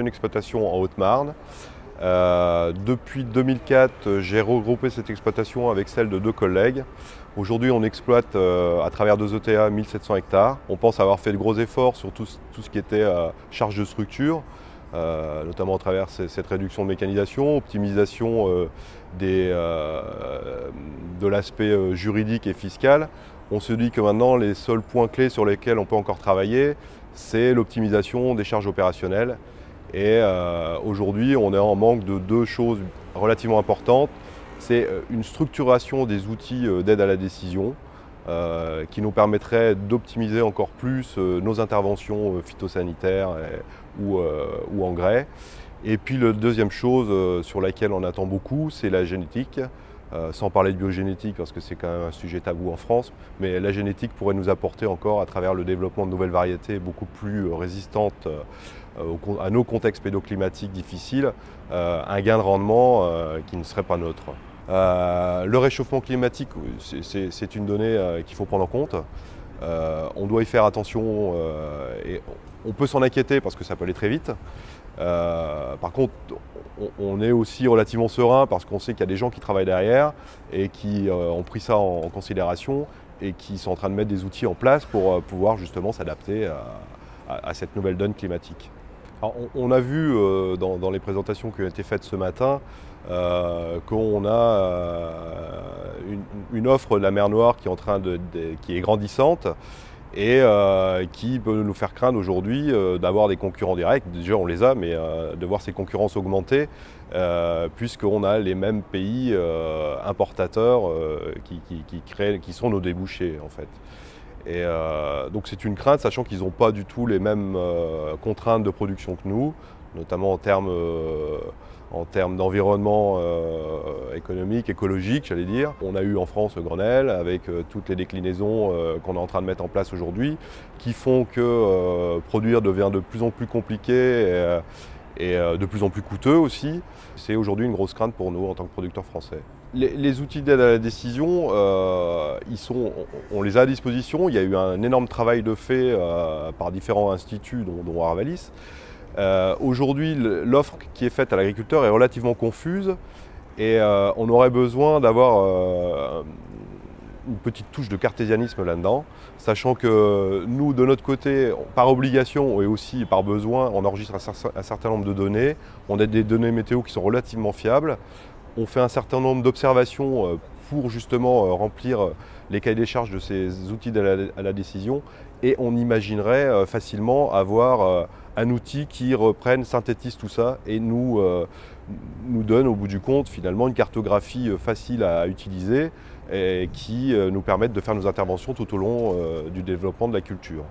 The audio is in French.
une exploitation en Haute-Marne. Depuis 2004, j'ai regroupé cette exploitation avec celle de 2 collègues. Aujourd'hui, on exploite à travers 2 ETA 1700 hectares. On pense avoir fait de gros efforts sur tout ce qui était charge de structure, notamment à travers cette réduction de mécanisation, optimisation de l'aspect juridique et fiscal. On se dit que maintenant, les seuls points clés sur lesquels on peut encore travailler, c'est l'optimisation des charges opérationnelles. Et aujourd'hui, on est en manque de 2 choses relativement importantes. C'est une structuration des outils d'aide à la décision qui nous permettrait d'optimiser encore plus nos interventions phytosanitaires ou engrais. Et puis la deuxième chose sur laquelle on attend beaucoup, c'est la génétique. Sans parler de biogénétique parce que c'est quand même un sujet tabou en France, mais la génétique pourrait nous apporter encore, à travers le développement de nouvelles variétés beaucoup plus résistantes à nos contextes pédoclimatiques difficiles, un gain de rendement qui ne serait pas neutre. Le réchauffement climatique, c'est une donnée qu'il faut prendre en compte. On doit y faire attention et on peut s'en inquiéter parce que ça peut aller très vite. Par contre, on est aussi relativement serein parce qu'on sait qu'il y a des gens qui travaillent derrière et qui ont pris ça en considération et qui sont en train de mettre des outils en place pour pouvoir justement s'adapter à cette nouvelle donne climatique. Alors, on a vu dans les présentations qui ont été faites ce matin qu'on a une offre de la mer Noire qui est grandissante et qui peut nous faire craindre aujourd'hui d'avoir des concurrents directs. Déjà on les a, mais de voir ces concurrences augmenter puisqu'on a les mêmes pays importateurs qui sont nos débouchés en fait. Et donc c'est une crainte, sachant qu'ils n'ont pas du tout les mêmes contraintes de production que nous, notamment en termes d'environnement économique, écologique, j'allais dire. On a eu en France Grenelle avec toutes les déclinaisons qu'on est en train de mettre en place aujourd'hui, qui font que produire devient de plus en plus compliqué et de plus en plus coûteux aussi. C'est aujourd'hui une grosse crainte pour nous en tant que producteurs français. Les outils d'aide à la décision, on les a à disposition. Il y a eu un énorme travail de fait par différents instituts, dont Arvalis. Aujourd'hui, l'offre qui est faite à l'agriculteur est relativement confuse et on aurait besoin d'avoir une petite touche de cartésianisme là-dedans, sachant que nous, de notre côté, par obligation et aussi par besoin, on enregistre un certain nombre de données. On a des données météo qui sont relativement fiables. On fait un certain nombre d'observations pour justement remplir les cahiers des charges de ces outils à la décision et on imaginerait facilement avoir un outil qui synthétise tout ça et nous donne au bout du compte finalement une cartographie facile à utiliser et qui nous permette de faire nos interventions tout au long du développement de la culture.